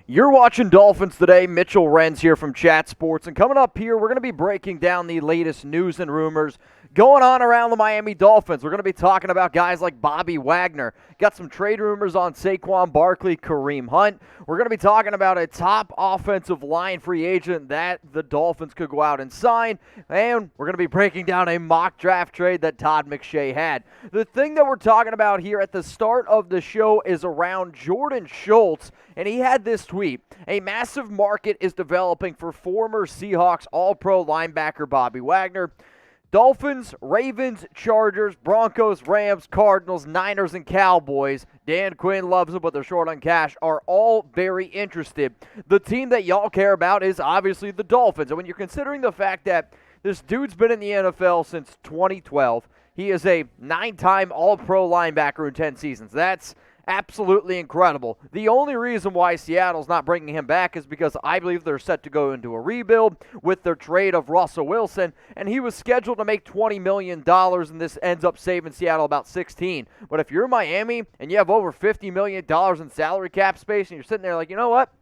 You're watching Dolphins Today. Mitchell Renz here from Chat Sports. And coming up here, we're going to be breaking down the latest news and rumors going on around the Miami Dolphins. We're going to be talking about guys like Bobby Wagner. Got some trade rumors on Saquon Barkley, Kareem Hunt. We're going to be talking about a top offensive line free agent that the Dolphins could go out and sign. And we're going to be breaking down a mock draft trade that Todd Mcshay had. The thing that we're talking about here at the start of the show is around Jordan Schultz. And he had this tweet: a massive market is developing for former Seahawks All-Pro linebacker Bobby Wagner. Dolphins, Ravens, Chargers, Broncos, Rams, Cardinals, Niners, and Cowboys. Dan Quinn loves them, but they're short on cash, are all very interested. The team that y'all care about is obviously the Dolphins. And when you're considering the fact that this dude's been in the NFL since 2012, he is a 9-time All-Pro linebacker in 10 seasons. That's absolutely incredible. The only reason why Seattle's not bringing him back is because I believe they're set to go into a rebuild with their trade of Russell Wilson, and he was scheduled to make $20 million, and this ends up saving Seattle about $16. But if you're Miami and you have over $50 million in salary cap space and you're sitting there like, you know what?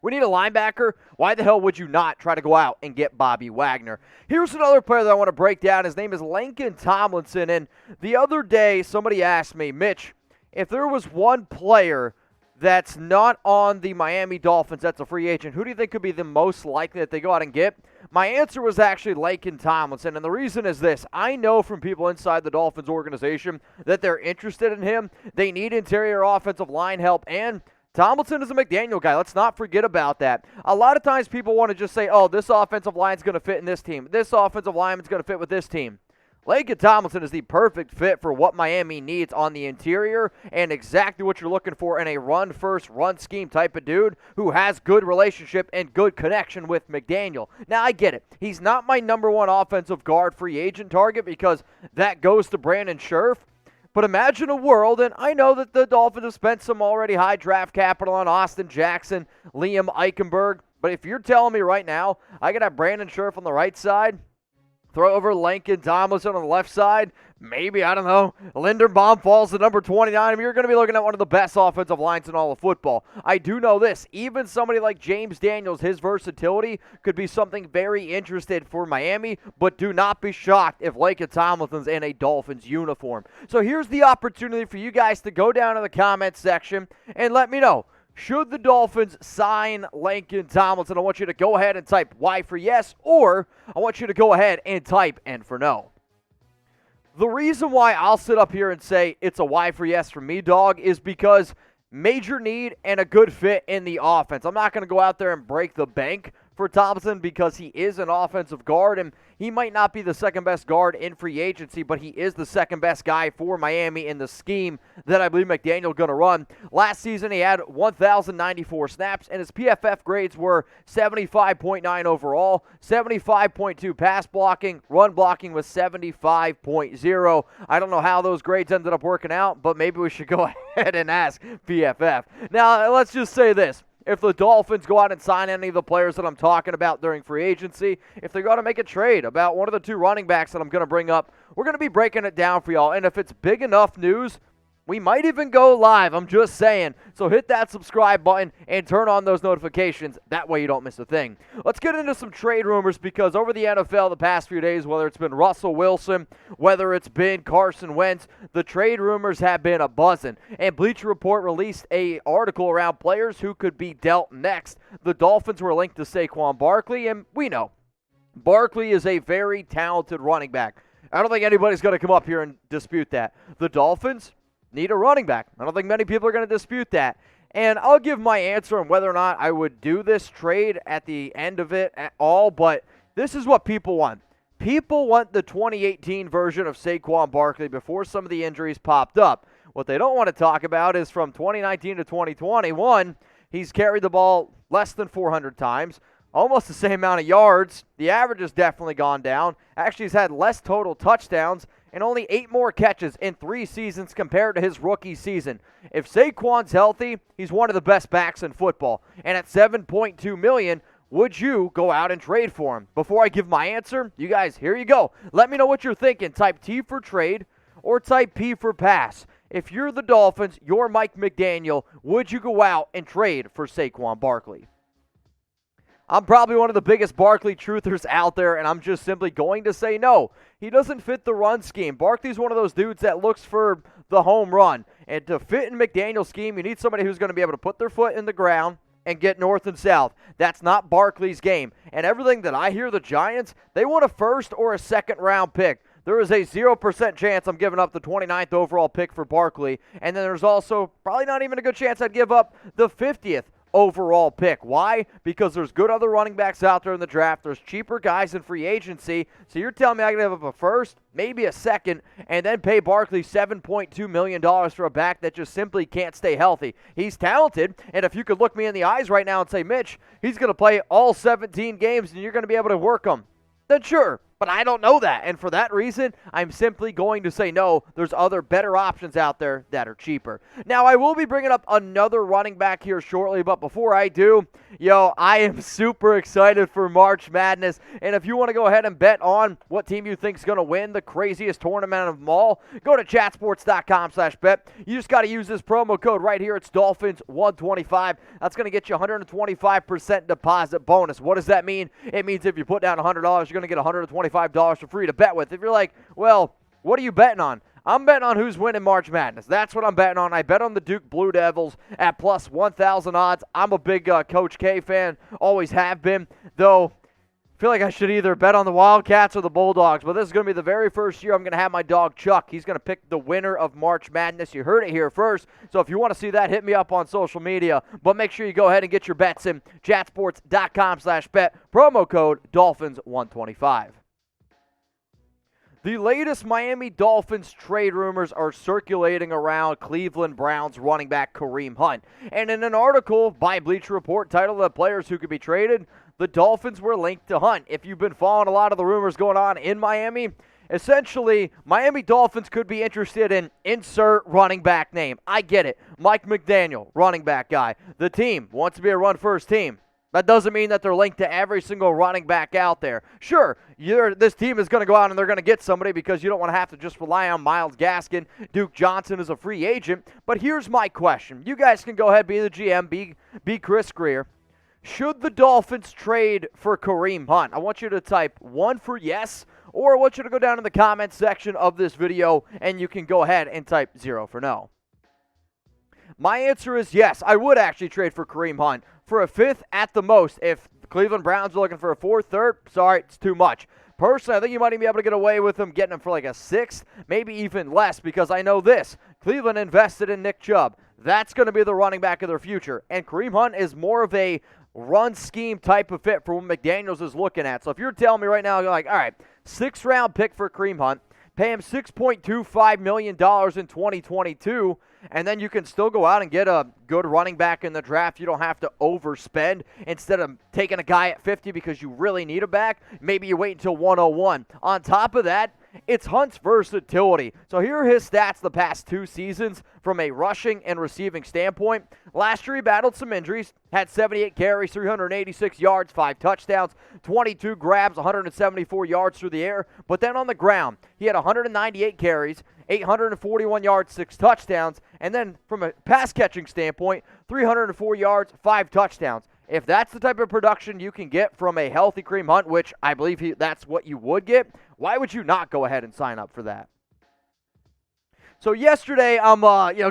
We need a linebacker. Why the hell would you not try to go out and get Bobby Wagner? Here's another player that I want to break down. His name is Laken Tomlinson, and the other day somebody asked me, Mitch, if there was one player that's not on the Miami Dolphins that's a free agent, who do you think could be the most likely that they go out and get? My answer was actually Laken Tomlinson, and the reason is this. I know from people inside the Dolphins organization that they're interested in him. They need interior offensive line help, and Tomlinson is a McDaniel guy. Let's not forget about that. A lot of times people want to just say, oh, this offensive line's going to fit in this team. This offensive lineman's going to fit with this team. Laken Tomlinson is the perfect fit for what Miami needs on the interior and exactly what you're looking for in a run-first, run-scheme type of dude who has good relationship and good connection with McDaniel. Now, I get it. He's not my number one offensive guard free agent target because that goes to Brandon Scherf. But imagine a world, and I know that the Dolphins have spent some already high draft capital on Austin Jackson, Liam Eichenberg, but if you're telling me right now I could have Brandon Scherf on the right side, throw over Laken Tomlinson on the left side. Maybe, I don't know, Linderbaum falls to number 29. I mean, you're going to be looking at one of the best offensive lines in all of football. I do know this. Even somebody like James Daniels, his versatility could be something very interesting for Miami, but do not be shocked if Laken Tomlinson's in a Dolphins uniform. So here's the opportunity for you guys to go down to the comments section and let me know. Should the Dolphins sign Laken Tomlinson? I want you to go ahead and type Y for yes, or I want you to go ahead and type N for no. The reason why I'll sit up here and say it's a Y for yes for me, dog, is because major need and a good fit in the offense. I'm not going to go out there and break the bank for Tomlinson because he is an offensive guard, and he might not be the second best guard in free agency, but he is the second best guy for Miami in the scheme that I believe McDaniel going to run. Last season, he had 1,094 snaps, and his PFF grades were 75.9 overall, 75.2 pass blocking, run blocking was 75.0. I don't know how those grades ended up working out, but maybe we should go ahead and ask PFF. Now, let's just say this. If the Dolphins go out and sign any of the players that I'm talking about during free agency, if they're going to make a trade about one of the two running backs that I'm going to bring up, we're going to be breaking it down for y'all. And if it's big enough news, we might even go live. I'm just saying. So hit that subscribe button and turn on those notifications. That way you don't miss a thing. Let's get into some trade rumors because over the NFL the past few days, whether it's been Russell Wilson, whether it's been Carson Wentz, the trade rumors have been a buzzing. And Bleacher Report released an article around players who could be dealt next. The Dolphins were linked to Saquon Barkley, and we know Barkley is a very talented running back. I don't think anybody's going to come up here and dispute that. The Dolphins need a running back. I don't think many people are going to dispute that. And I'll give my answer on whether or not I would do this trade at the end of it at all, but this is what people want. People want the 2018 version of Saquon Barkley before some of the injuries popped up. What they don't want to talk about is from 2019 to 2021, he's carried the ball less than 400 times, almost the same amount of yards. The average has definitely gone down. Actually, he's had less total touchdowns and only 8 more catches in 3 seasons compared to his rookie season. If Saquon's healthy, he's one of the best backs in football. And at $7.2 million, would you go out and trade for him? Before I give my answer, you guys, here you go. Let me know what you're thinking. Type T for trade or type P for pass. if you're the Dolphins, you're Mike McDaniel, would you go out and trade for Saquon Barkley? I'm probably one of the biggest Barkley truthers out there, and I'm just simply going to say no. He doesn't fit the run scheme. Barkley's one of those dudes that looks for the home run. And to fit in McDaniel's scheme, you need somebody who's going to be able to put their foot in the ground and get north and south. That's not Barkley's game. And everything that I hear the Giants, they want a first or a second round pick. There is a 0% chance I'm giving up the 29th overall pick for Barkley. And then there's also probably not even a good chance I'd give up the 50th overall pick. Why? Because there's good other running backs out there in the draft. There's cheaper guys in free agency. So you're telling me I can give up a first, maybe a second, and then pay Barkley $7.2 million for a back that just simply can't stay healthy. He's talented, and if you could look me in the eyes right now and say, Mitch, he's going to play all 17 games and you're going to be able to work him, then sure. But I don't know that, and for that reason, I'm simply going to say no. There's other better options out there that are cheaper. Now, I will be bringing up another running back here shortly, but before I do, I am super excited for March Madness, and if you want to go ahead and bet on what team you think is going to win the craziest tournament of them all, go to chatsports.com/bet. You just got to use this promo code right here. It's Dolphins125. That's going to get you 125% deposit bonus. What does that mean? It means if you put down $100, you're going to get $125 for free to bet with. If you're like, well, what are you betting on? I'm betting on who's winning March Madness. That's what I'm betting on. I bet on the Duke Blue Devils at plus 1,000 odds. I'm a big Coach K fan, always have been, though I feel like I should either bet on the Wildcats or the Bulldogs, but this is going to be the very first year I'm going to have my dog Chuck. He's going to pick the winner of March Madness. You heard it here first, so if you want to see that, hit me up on social media, but make sure you go ahead and get your bets in. chatsports.com/bet, promo code Dolphins125. The latest Miami Dolphins trade rumors are circulating around Cleveland Browns running back Kareem Hunt. And in an article by Bleacher Report titled "The Players Who Could Be Traded," the Dolphins were linked to Hunt. If you've been following a lot of the rumors going on in Miami, essentially, Miami Dolphins could be interested in insert running back name. I get it. Mike McDaniel, running back guy. The team wants to be a run-first team. That doesn't mean that they're linked to every single running back out there. Sure, this team is going to go out and they're going to get somebody because you don't want to have to just rely on Myles Gaskin. Duke Johnson is a free agent. But here's my question. You guys can go ahead, be the GM, be Chris Greer. Should the Dolphins trade for Kareem Hunt? I want you to type 1 for yes, or I want you to go down in the comments section of this video and you can go ahead and type 0 for no. My answer is yes. I would actually trade for Kareem Hunt for a 5th at the most. If the Cleveland Browns are looking for a 4th, 3rd, sorry, it's too much. Personally, I think you might even be able to get away with them getting him for like a 6th, maybe even less, because I know this. Cleveland invested in Nick Chubb. That's going to be the running back of their future. And Kareem Hunt is more of a run scheme type of fit for what McDaniels is looking at. So if you're telling me right now, you're like, all right, 6th round pick for Kareem Hunt, pay him $6.25 million in 2022, and then you can still go out and get a good running back in the draft. You don't have to overspend. Instead of taking a guy at 50 because you really need a back, maybe you wait until 101. On top of that, it's Hunt's versatility. So here are his stats the past 2 seasons from a rushing and receiving standpoint. Last year he battled some injuries, had 78 carries, 386 yards, 5 touchdowns, 22 grabs, 174 yards through the air. But then on the ground, he had 198 carries, 841 yards, 6 touchdowns, and then from a pass-catching standpoint, 304 yards, 5 touchdowns. If that's the type of production you can get from a healthy Kareem Hunt, which I believe that's what you would get, why would you not go ahead and sign up for that? So yesterday, I'm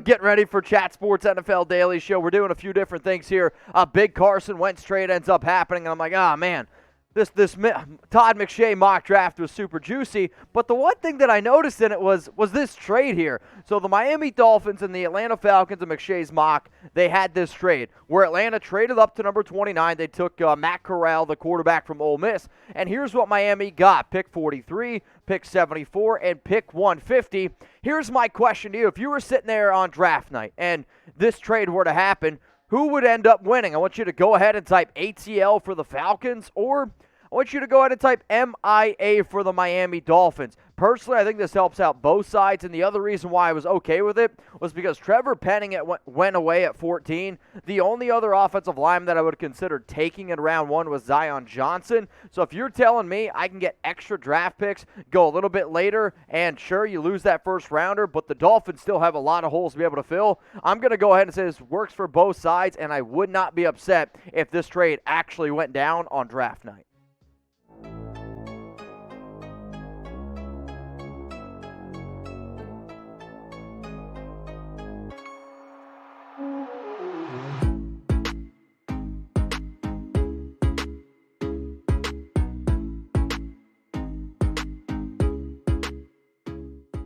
getting ready for Chat Sports NFL Daily Show. We're doing a few different things here. A big Carson Wentz trade ends up happening, and I'm like, man. This Todd Mcshay mock draft was super juicy, but the one thing that I noticed in it was this trade here. So the Miami Dolphins and the Atlanta Falcons and McShay's mock, they had this trade where Atlanta traded up to number 29. They took Matt Corral, the quarterback from Ole Miss, and here's what Miami got. Pick 43, pick 74, and pick 150. Here's my question to you. If you were sitting there on draft night and this trade were to happen, who would end up winning? I want you to go ahead and type ATL for the Falcons, or I want you to go ahead and type MIA for the Miami Dolphins. Personally, I think this helps out both sides, and the other reason why I was okay with it was because Trevor Penning went away at 14. The only other offensive lineman that I would consider taking in round 1 was Zion Johnson. So if you're telling me I can get extra draft picks, go a little bit later, and sure, you lose that first rounder, but the Dolphins still have a lot of holes to be able to fill, I'm going to go ahead and say this works for both sides, and I would not be upset if this trade actually went down on draft night.